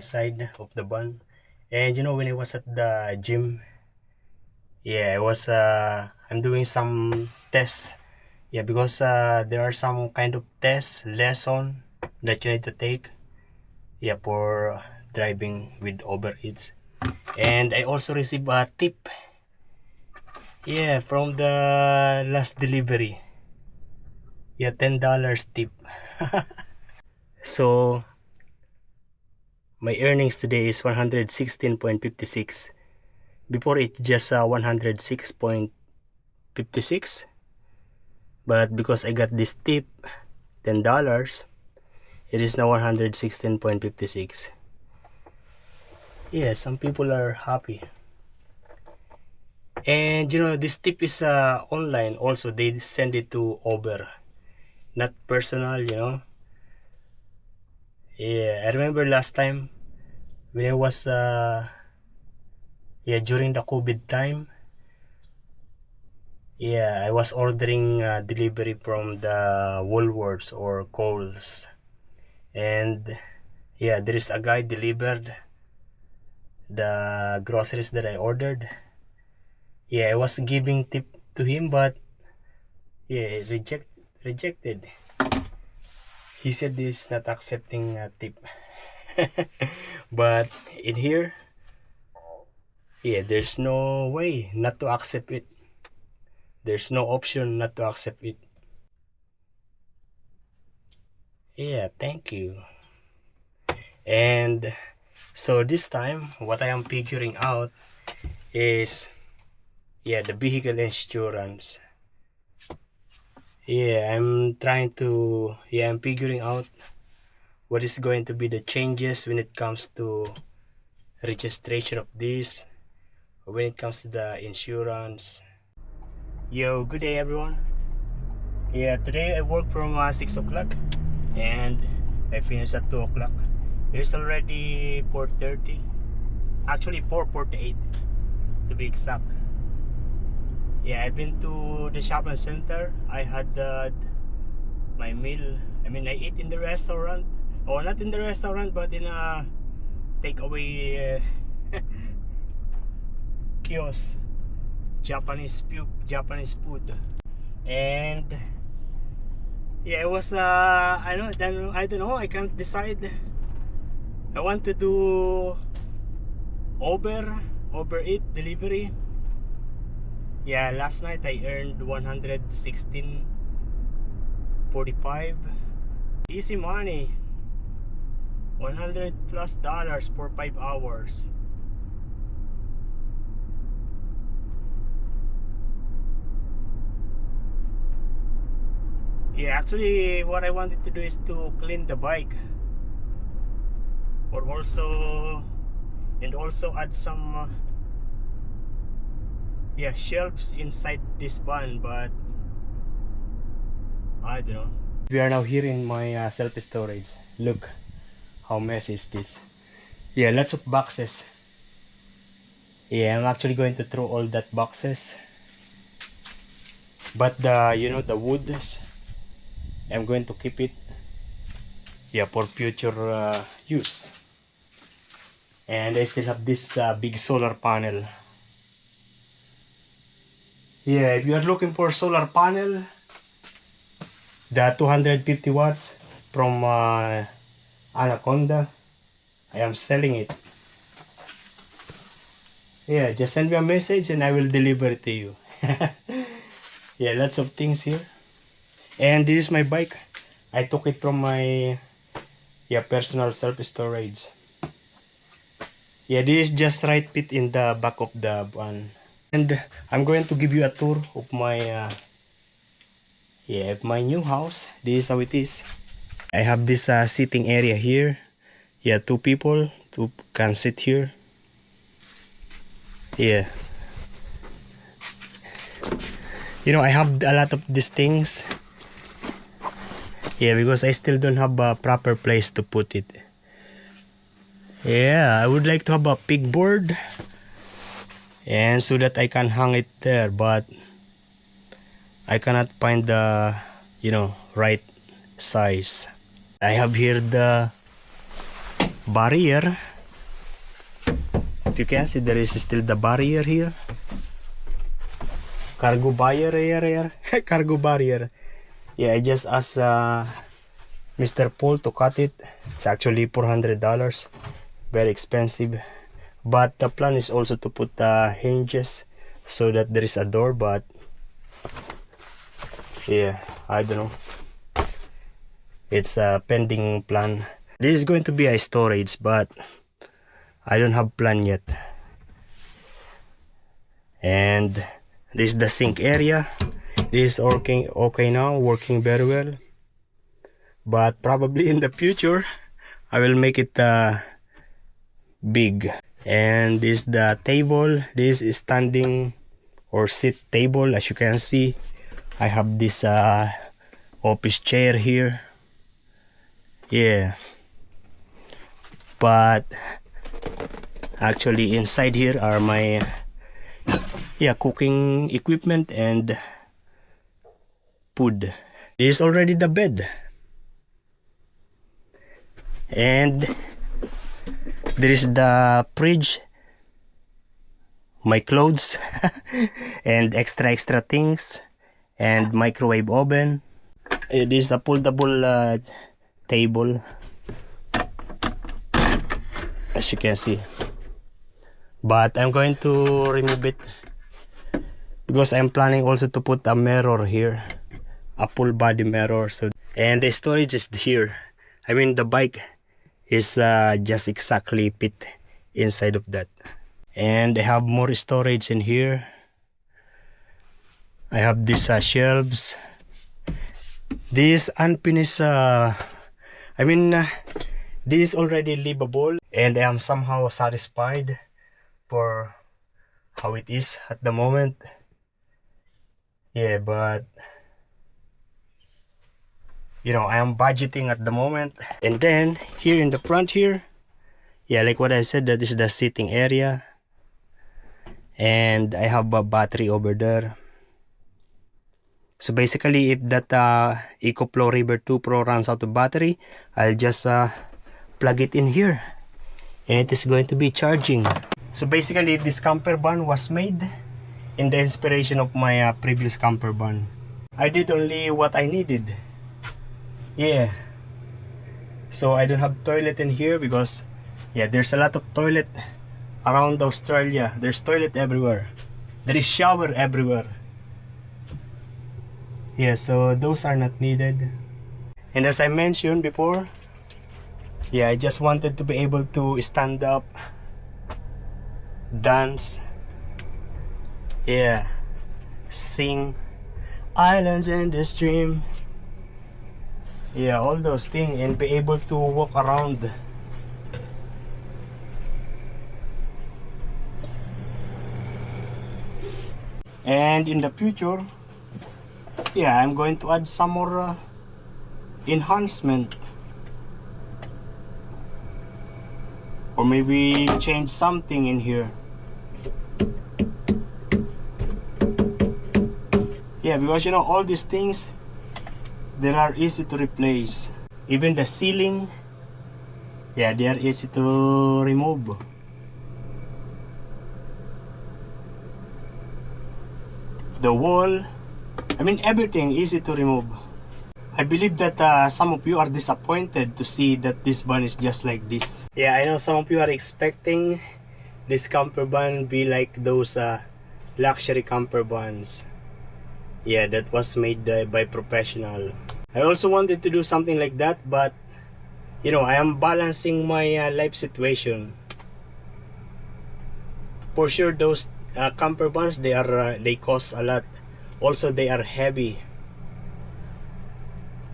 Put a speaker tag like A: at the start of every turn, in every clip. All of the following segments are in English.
A: inside of the van. And you know, when I was at the gym, yeah, I'm doing some tests. Yeah, because there are some kind of tests lesson that you need to take. Yeah, for driving with Uber Eats. And I also received a tip. Yeah, from the last delivery. Yeah, $10 tip. So my earnings today is 116.56. Before it's just 106.56. But because I got this tip, $10, it is now 116.56. Yeah, some people are happy. And you know, this tip is online also. They send it to Uber, not personal, you know. Yeah, I remember last time when I was during the COVID time. Yeah, I was ordering delivery from the Woolworths or Coles, and yeah, there is a guy delivered the groceries that I ordered. Yeah, I was giving tip to him, but yeah, rejected. He said he's not accepting a tip. But in here, yeah, there's no way not to accept it. There's no option not to accept it. Yeah, thank you. And so this time, what I am figuring out is, yeah, the vehicle insurance. Yeah, I'm figuring out what is going to be the changes when it comes to registration of this, when it comes to the insurance. Yo, good day everyone. Yeah, today I work from 6 o'clock and I finish at 2 o'clock. It's already 4:30, actually 4:48 to be exact. Yeah, I've been to the shopping center. I had my meal. I mean, I ate in the restaurant, or not in the restaurant, but in a takeaway kiosk, Japanese food. And yeah, it was I don't know, I can't decide. I want to do Uber Eat delivery. Yeah, last night I earned 116.45. Easy money. $100+ for 5 hours. Yeah, actually what I wanted to do is to clean the bike, or also add some shelves inside this van, but I don't know. We are now here in my self-storage. Look how messy is this. Yeah, lots of boxes. Yeah, I'm actually going to throw all that boxes, but the woods, I'm going to keep it, yeah, for future use. And I still have this big solar panel. Yeah, if you are looking for solar panel, the 250 watts from Anaconda, I am selling it. Yeah, just send me a message and I will deliver it to you. Yeah, lots of things here. And this is my bike. I took it from my personal self-storage. Yeah, this is just right fit in the back of the van. And I'm going to give you a tour of my my new house. This is how it is. I have this sitting area here. Yeah, two people can sit here. Yeah. You know, I have a lot of these things. Yeah, because I still don't have a proper place to put it. Yeah, I would like to have a pegboard, and so that I can hang it there, but I cannot find the right size. I have here the barrier If you can see, there is still the barrier here. Cargo barrier. Cargo barrier. Yeah, I just asked Mr. Paul to cut it. It's actually $400. Very expensive. But the plan is also to put hinges so that there is a door, but yeah, I don't know. It's a pending plan. This is going to be a storage, but I don't have plan yet. And this is the sink area. This is working okay now, working very well. But probably in the future, I will make it big. And this is the table. This is standing or sit table. As you can see, I have this office chair here. Yeah, but actually inside here are my cooking equipment and food. This is already the bed, and there is the fridge, my clothes and extra things, and microwave oven. It is a foldable table, as you can see, but I'm going to remove it because I'm planning also to put a mirror here, a full body mirror. So, and the storage is here. I mean, the bike is just exactly fit inside of that. And I have more storage in here. I have these shelves. This unfinished this is already livable, and I am somehow satisfied for how it is at the moment. Yeah, but you know, I am budgeting at the moment. And then here in the front here, yeah, like what I said, that is the sitting area, and I have a battery over there. So basically, if that EcoFlow River 2 Pro runs out of battery, I'll just plug it in here, and it is going to be charging. So basically, this camper van was made in the inspiration of my previous camper van. I did only what I needed. Yeah, so I don't have toilet in here because yeah, there's a lot of toilet around Australia. There's toilet everywhere. There is shower everywhere. Yeah, so those are not needed. And as I mentioned before, yeah, I just wanted to be able to stand up, dance, yeah, sing Islands in the Stream, yeah, all those things, and be able to walk around. And in the future, yeah, I'm going to add some more enhancement, or maybe change something in here. Yeah, because you know, all these things, they are easy to replace. Even the ceiling, yeah, they are easy to remove. The wall, I mean, everything easy to remove. I believe that some of you are disappointed to see that this van is just like this. Yeah, I know some of you are expecting this camper van be like those luxury camper vans. Yeah, that was made by professional. I also wanted to do something like that, but you know, I am balancing my life situation. For sure, those camper vans, they cost a lot. Also, they are heavy.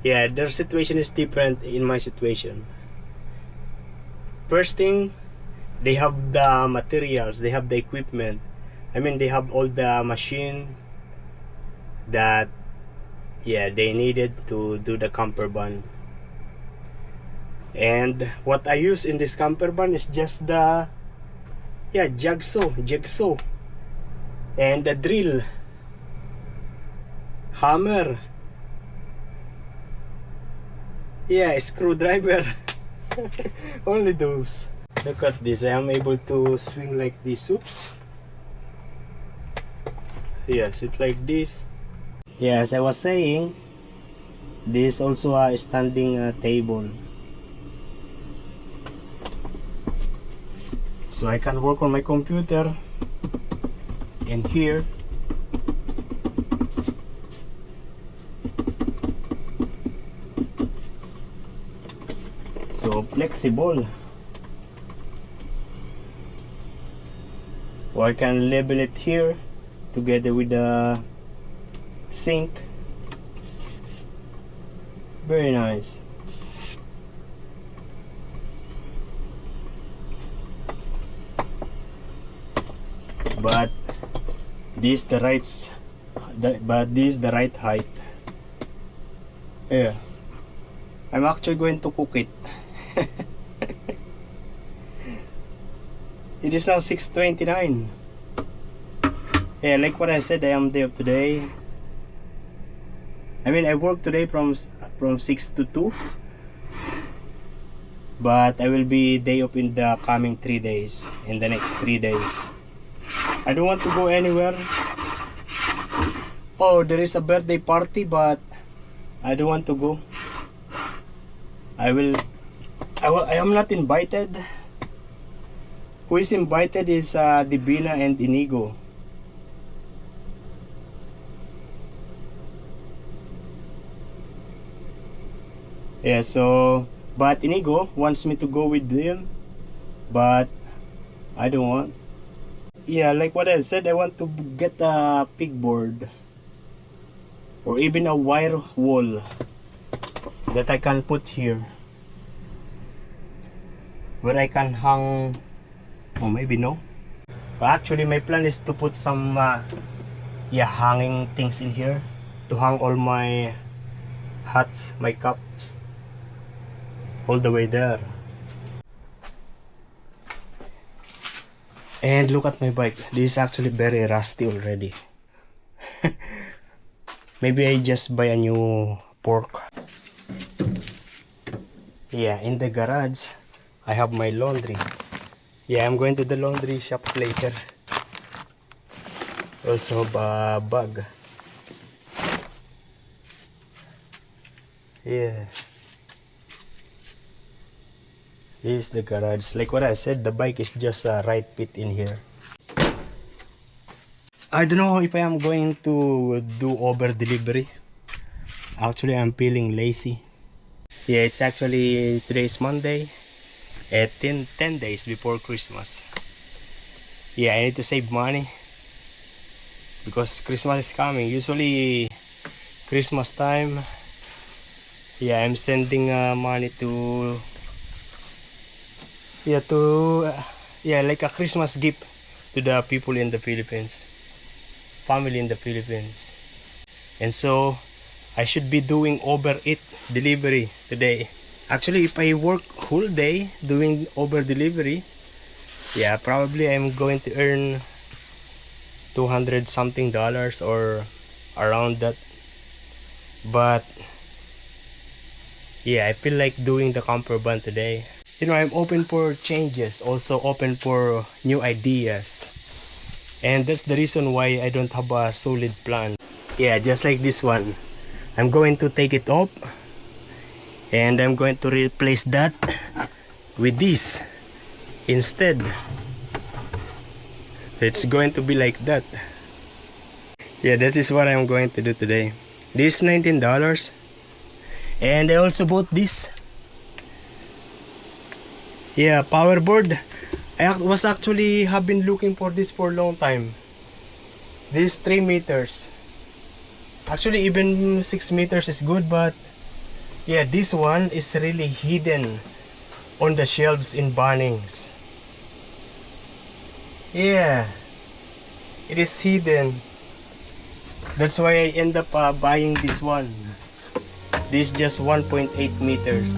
A: Yeah, their situation is different in my situation. First thing, they have the materials, they have the equipment. I mean, they have all the machine that, yeah, they needed to do the camper van. And what I use in this camper van is just the, yeah, jigsaw, and the drill, hammer, yeah, screwdriver. Only those. Look at this, I am able to swing like this. Oops. Yes, it's like this. Yeah, as I was saying, this is also a standing table. So I can work on my computer in here. So flexible. Or I can label it here together with the sink. Very nice. But this the right height. Yeah, I'm actually going to cook it. It is now 6:29. Yeah, like what I said, I am day off today. I mean, I work today from 6 to 2, but I will be day off in the coming 3 days. In the next 3 days, I don't want to go anywhere. Oh, there is a birthday party, but I don't want to go. I am not invited. Who is invited is Divina and Inigo. Yeah, so but Inigo wants me to go with them, but I don't want. Yeah, like what I said, I want to get a pegboard or even a wire wall that I can put here, where I can hang. Oh, maybe no. But actually, my plan is to put some hanging things in here to hang all my hats, my cups, all the way there. And look at my bike. This is actually very rusty already. Maybe I just buy a new fork. Yeah, in the garage I have my laundry. Yeah, I'm going to the laundry shop later. Also have a bag. Yeah, this is the garage. Like what I said, the bike is just a right fit in here. I don't know if I am going to do over delivery. Actually, I'm feeling lazy. Yeah, it's actually today's Monday. 10 days before Christmas. Yeah, I need to save money because Christmas is coming. Usually Christmas time, yeah, I'm sending money to like a Christmas gift to the people in the Philippines, family in the Philippines. And so I should be doing over it delivery today. Actually, if I work whole day doing over delivery, yeah, probably I'm going to earn $200 something or around that. But yeah, I feel like doing the camper van today. You know, I'm open for changes, also open for new ideas. And that's the reason why I don't have a solid plan. Yeah, just like this one. I'm going to take it off. And I'm going to replace that with this instead. It's going to be like that. Yeah, that is what I'm going to do today. This is $19. And I also bought this. Yeah, power board. I was actually have been looking for this for a long time. This 3 meters. Actually, even 6 meters is good, but yeah, this one is really hidden on the shelves in Bunnings. Yeah, it is hidden. That's why I end up buying this one. This is just 1.8 meters.